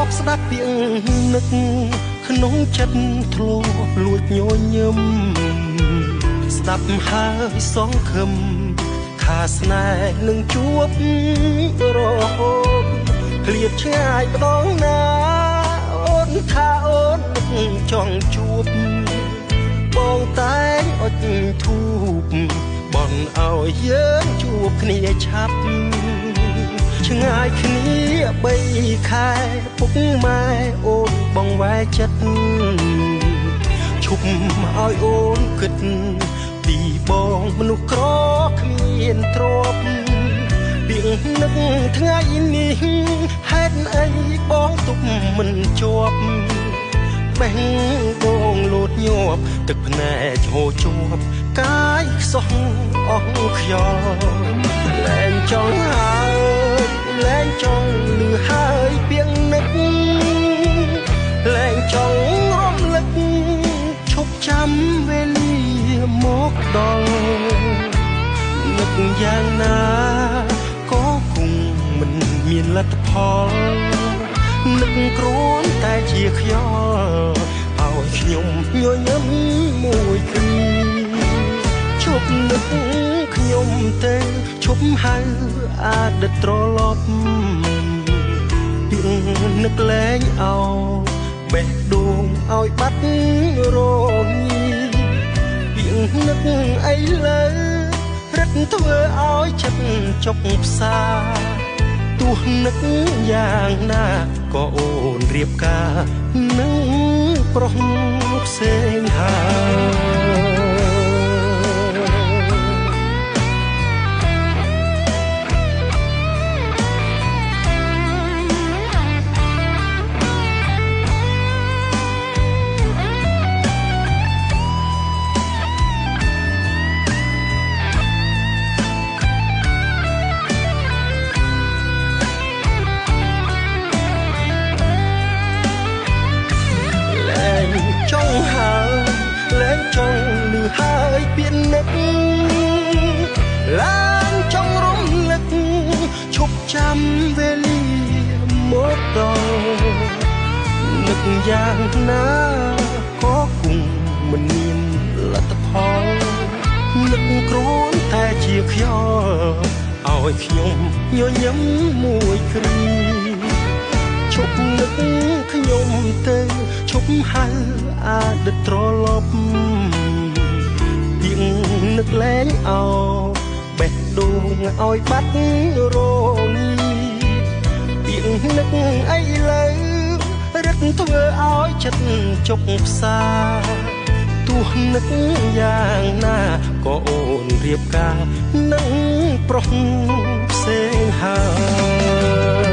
បស្ដាប់ពាក្យនឹកក្នុងចិត្តធ្លាប់លួចញញឹមស្ដាប់ហើយសងខឹមថាស្នេហ៍នឹងជួបរហូតឃ្លាតឆ្ងាយម្ដងណាអូនថាអូននឹងចង់ជួបបងតែងអុចធូបបន់ឲ្យយើងជួបគ្នាឆាប់ឆ្ងាយគ្នា3ខែពុកម៉ែអូនបងវ៉ែចិត្តឈប់ឲ្យអូនគិតពីបងមនុស្សក្រគ្មានទ្រព្យពីនឹកថ្ងៃនេះហេតុអីបងទុកមិនជាប់បេះដូងលោតញាប់ទឹកភ្នែកហូរជាប់កាយខ្សោះអស់ខ្យល់លែងចង់ហើយលែងចង់លឺហើយពាក្យនឹកលែងចង់រំលឹកឈប់ចាំវេលាមកដល់នឹកយ៉ាងណាក៏គង់មិនមានលទ្ធផលនឹកគ្រាន់តែជាខ្យល់ឲ្យខ្ញុំញញឹមមួយគ្រាឈប់នឹកខ្ញុំទេឈប់ហៅអតីតត្រឡប់ពីនឹកលែងអោបេះដូងឲ្យបាត់រងាពីនឹកអីលើរឹតធ្វើឲ្យចិត្តចុកផ្សាទោះនឹកយ៉ាងណាក៏អូនរៀបការនឹងប្រុសផ្សេងហើយចង់លឺហើយពាក្យនឹកឡើងចង់រំលឹកឈប់ចាំវេលាមកដល់នឹកយ៉ាងណាក៏គង់មិនមានលទ្ធផលនឹកគ្រាន់តែជាខ្យល់ឲ្យខ្ញុំញញឹមមួយគ្រាឈប់នឹកខ្ញុំទៅឈប់ហៅអតីតត្រឡប់ពីនឹកលែងអោបេះដូងឲ្យបាត់រងាពីនឹកអីលើរឹតធ្វើឲ្យចិត្តចុកផ្សាទោះនឹកយ៉ាងណាក៏អូនរៀបការនឹងប្រុសផ្សេងហើយ